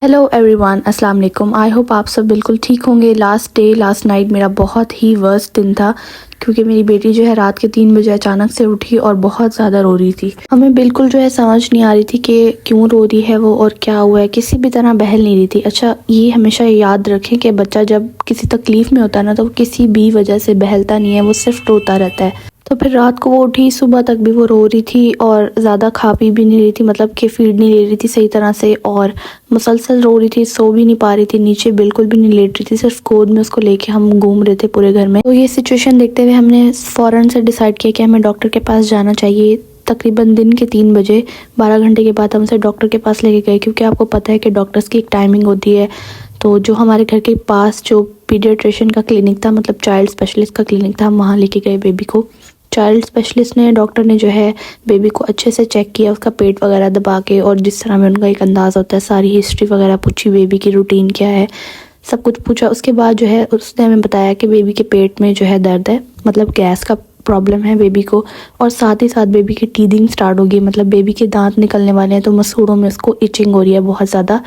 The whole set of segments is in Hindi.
हेलो एवरीवन, अस्सलाम वालेकुम। आई होप आप सब बिल्कुल ठीक होंगे। लास्ट नाइट मेरा बहुत ही वर्स्ट दिन था क्योंकि मेरी बेटी जो है रात के 3 बजे अचानक से उठी और बहुत ज़्यादा रो रही थी। हमें बिल्कुल जो है समझ नहीं आ रही थी कि क्यों रो रही है वो और क्या हुआ है, किसी भी तरह बहल नहीं रही थी। अच्छा, ये हमेशा याद रखें कि बच्चा जब किसी तकलीफ़ में होता है ना तो वो किसी भी वजह से बहलता नहीं है, वो सिर्फ रोता रहता है। तो फिर रात को वो उठी, सुबह तक भी वो रो रही थी और ज़्यादा खा पी भी नहीं रही थी, मतलब कि फीड नहीं ले रही थी सही तरह से, और मुसलसल रो रही थी, सो भी नहीं पा रही थी, नीचे बिल्कुल भी नहीं लेट रही थी, सिर्फ गोद में उसको लेके हम घूम रहे थे पूरे घर में। तो ये सिचुएशन देखते हुए हमने फ़ौरन से डिसाइड किया कि हमें डॉक्टर के पास जाना चाहिए। तकरीबन दिन के 3 बजे, 12 घंटे के बाद हम उसे डॉक्टर के पास लेके गए, क्योंकि आपको पता है कि डॉक्टर्स की एक टाइमिंग होती है। तो जो हमारे घर के पास जो पीडियाट्रिशियन का क्लिनिक था, मतलब चाइल्ड स्पेशलिस्ट का क्लिनिक था, हम वहाँ लेके गए बेबी को। चाइल्ड स्पेशलिस्ट ने, डॉक्टर ने जो है बेबी को अच्छे से चेक किया, उसका पेट वगैरह दबा के, और जिस तरह में उनका एक अंदाज़ होता है, सारी हिस्ट्री वगैरह पूछी, बेबी की रूटीन क्या है, सब कुछ पूछा। उसके बाद जो है उसने हमें बताया कि बेबी के पेट में जो है दर्द है, मतलब गैस का प्रॉब्लम है बेबी को, और साथ ही साथ बेबी की टीदिंग स्टार्ट हो गई, मतलब बेबी के दांत निकलने वाले हैं, तो मसूड़ों में उसको इचिंग हो रही है, बहुत ज़्यादा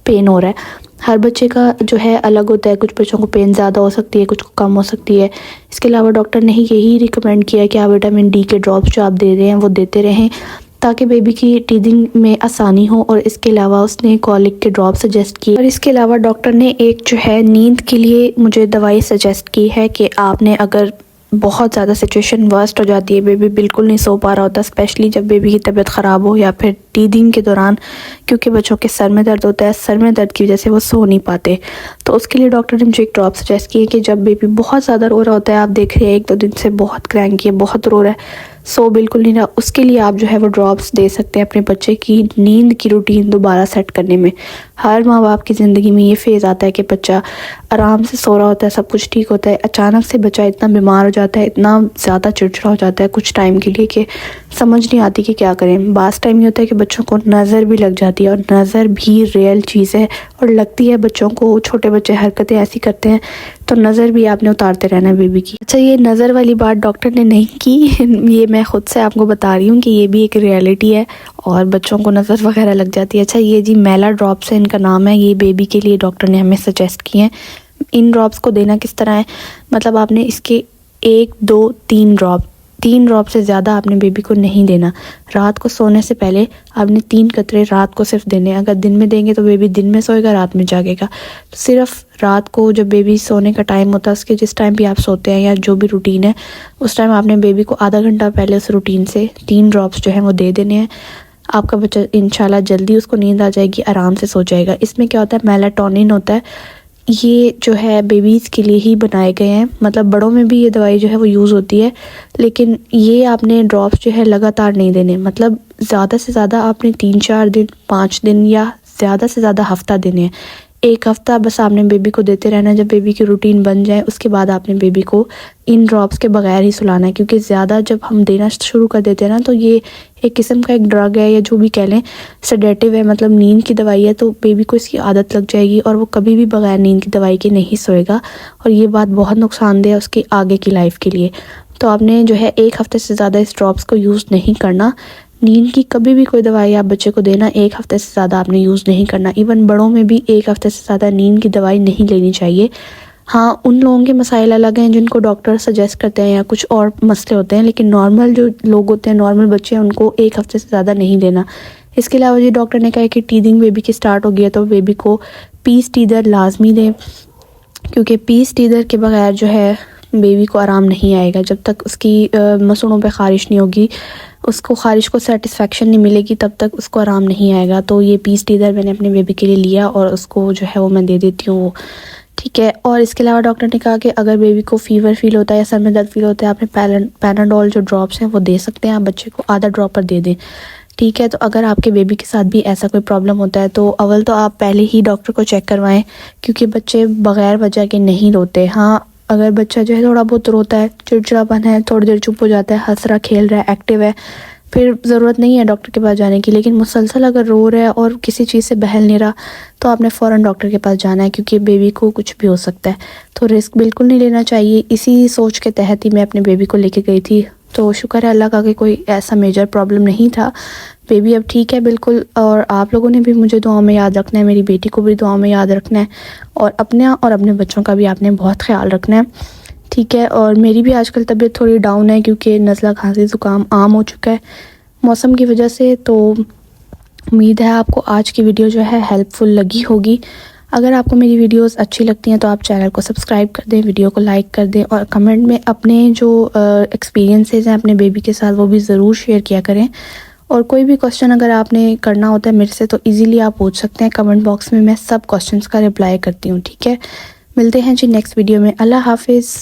पेन हो रहा है। हर बच्चे का जो है अलग होता है, कुछ बच्चों को पेन ज़्यादा हो सकती है, कुछ को कम हो सकती है। इसके अलावा डॉक्टर ने यही रिकमेंड किया कि आप विटामिन डी के ड्रॉप्स जो आप दे रहे हैं वो देते रहें, ताकि बेबी की टीदिंग में आसानी हो। और इसके अलावा उसने कॉलिक के ड्रॉप सजेस्ट किए, और इसके अलावा डॉक्टर ने एक जो है नींद के लिए मुझे दवाई सजेस्ट की है कि आपने, अगर बहुत ज़्यादा सिचुएशन वर्स्ट हो जाती है, बेबी बिल्कुल नहीं सो पा रहा होता, स्पेशली जब बेबी की तबीयत ख़राब हो या फिर टीदिंग के दौरान, क्योंकि बच्चों के सर में दर्द होता है, सर में दर्द की वजह से वो सो नहीं पाते। तो उसके लिए डॉक्टर ने मुझे एक ड्रॉप सजेस्ट की है कि जब बेबी बहुत ज़्यादा रो रहा होता है, आप देख रहे हैं 1-2 दिन से बहुत क्रैंकी है, बहुत रो रहा है, सो बिल्कुल नहीं रहा, उसके लिए आप जो है वो ड्रॉप्स दे सकते हैं अपने बच्चे की नींद की रूटीन दोबारा सेट करने में। हर माँ बाप की ज़िंदगी में ये फेज़ आता है कि बच्चा आराम से सो रहा होता है, सब कुछ ठीक होता है, अचानक से बच्चा इतना बीमार हो जाता है, इतना ज़्यादा चिड़चिड़ा हो जाता है कुछ टाइम के लिए कि समझ नहीं आती कि क्या करें। बास टाइम ये होता है कि बच्चों को नज़र भी लग जाती है, और नज़र भी रियल चीज़ है, और लगती है बच्चों को, छोटे बच्चे हरकतें ऐसी करते हैं तो नज़र भी आपने उतारते रहना है बेबी की। अच्छा, ये नज़र वाली बात डॉक्टर ने नहीं की, ये मैं ख़ुद से आपको बता रही हूँ कि ये भी एक रियलिटी है, और बच्चों को नज़र वगैरह लग जाती है। अच्छा, ये जी मेला ड्रॉप्स है, इनका नाम है, ये बेबी के लिए डॉक्टर ने हमें सजेस्ट किए हैं। इन ड्रॉप्स को देना किस तरह है, मतलब आपने इसके 1, 2, 3 ड्रॉप से ज़्यादा आपने बेबी को नहीं देना। रात को सोने से पहले आपने 3 कतरे रात को सिर्फ देने। अगर दिन में देंगे तो बेबी दिन में सोएगा, रात में जागेगा। तो सिर्फ रात को जब बेबी सोने का टाइम होता है, उसके जिस टाइम भी आप सोते हैं या जो भी रूटीन है, उस टाइम आपने बेबी को आधा घंटा पहले उस रूटीन से 3 ड्रॉप्स जो हैं वो दे देने हैं। आपका बच्चा इंशाल्लाह जल्दी उसको नींद आ जाएगी, आराम से सो जाएगा। इसमें क्या होता है, मेलाटोनिन होता है, ये जो है बेबीज़ के लिए ही बनाए गए हैं, मतलब बड़ों में भी ये दवाई जो है वो यूज़ होती है, लेकिन ये आपने ड्रॉप्स जो है लगातार नहीं देने, मतलब ज़्यादा से ज़्यादा आपने 3-4 दिन, 5 दिन या ज़्यादा से ज़्यादा हफ़्ता देने हैं। 1 हफ़्ता बस आपने बेबी को देते रहना है। जब बेबी की रूटीन बन जाए उसके बाद आपने बेबी को इन ड्रॉप्स के बगैर ही सुलाना है, क्योंकि ज़्यादा जब हम देना शुरू कर देते हैं ना, तो ये एक किस्म का एक ड्रग है, या जो भी कह लें, सेडेटिव है, मतलब नींद की दवाई है, तो बेबी को इसकी आदत लग जाएगी और वो कभी भी बगैर नींद की दवाई के नहीं सोएगा, और ये बात बहुत नुकसानदेह है उसकी आगे की लाइफ के लिए। तो आपने जो है 1 हफ़्ते से ज़्यादा इस ड्रॉप्स को यूज़ नहीं करना। नींद की कभी भी कोई दवाई आप बच्चे को देना, 1 हफ़्ते से ज़्यादा आपने यूज़ नहीं करना। इवन बड़ों में भी 1 हफ़्ते से ज़्यादा नींद की दवाई नहीं लेनी चाहिए। हाँ, उन लोगों के मसाइल अलग हैं जिनको डॉक्टर सजेस्ट करते हैं या कुछ और मसले होते हैं, लेकिन नॉर्मल जो लोग होते हैं, नॉर्मल बच्चे हैं, उनको 1 हफ़्ते से ज़्यादा नहीं लेना। इसके अलावा जी डॉक्टर ने कहा है कि टीदिंग बेबी की स्टार्ट हो गई है तो बेबी को पीस टीदर लाजमी दें, क्योंकि पीस टीदर के बगैर जो है बेबी को आराम नहीं आएगा। जब तक उसकी मसूड़ों पे ख़ारिश नहीं होगी, उसको ख़ारिश को सेटिस्फेक्शन नहीं मिलेगी, तब तक उसको आराम नहीं आएगा। तो ये पीस टीदर मैंने अपने बेबी के लिए लिया, और उसको जो है वो मैं दे देती हूँ, ठीक है। और इसके अलावा डॉक्टर ने कहा कि अगर बेबी को फ़ीवर फील होता है या सर में दर्द फील होता है, आपने पैनाडोल जो ड्रॉप्स हैं वो दे सकते हैं, आप बच्चे को आधा ड्रॉप पर दे दें, ठीक है। तो अगर आपके बेबी के साथ भी ऐसा कोई प्रॉब्लम होता है तो अव्वल तो आप पहले ही डॉक्टर को चेक करवाएं, क्योंकि बच्चे बगैर वजह के नहीं रोते। हाँ, अगर बच्चा जो है थोड़ा बहुत रोता है, चिड़चिड़ापन है, थोड़ी देर चुप हो जाता है, हंस रहा, खेल रहा है, एक्टिव है, फिर ज़रूरत नहीं है डॉक्टर के पास जाने की। लेकिन मुसलसल अगर रो रहा है और किसी चीज़ से बहल नहीं रहा, तो आपने फ़ौरन डॉक्टर के पास जाना है, क्योंकि बेबी को कुछ भी हो सकता है। तो रिस्क बिल्कुल नहीं लेना चाहिए। इसी सोच के तहत ही मैं अपने बेबी को लेके गई थी। तो शुक्र है अल्लाह का कि कोई ऐसा मेजर प्रॉब्लम नहीं था, बेबी अब ठीक है बिल्कुल। और आप लोगों ने भी मुझे दुआओं में याद रखना है, मेरी बेटी को भी दुआओं में याद रखना है, और अपने बच्चों का भी आपने बहुत ख्याल रखना है, ठीक है। और मेरी भी आजकल तबीयत थोड़ी डाउन है क्योंकि नज़ला खांसी ज़ुकाम आम हो चुका है मौसम की वजह से। तो उम्मीद है आपको आज की वीडियो जो है हेल्पफुल लगी होगी। अगर आपको मेरी वीडियोस अच्छी लगती हैं तो आप चैनल को सब्सक्राइब कर दें, वीडियो को लाइक कर दें, और कमेंट में अपने जो एक्सपीरियंसेस हैं अपने बेबी के साथ वो भी ज़रूर शेयर किया करें। और कोई भी क्वेश्चन अगर आपने करना होता है मेरे से तो इजीली आप पूछ सकते हैं कमेंट बॉक्स में, मैं सब क्वेश्चंस का रिप्लाई करती हूँ, ठीक है। मिलते हैं जी नेक्स्ट वीडियो में। अल्लाह हाफिज़।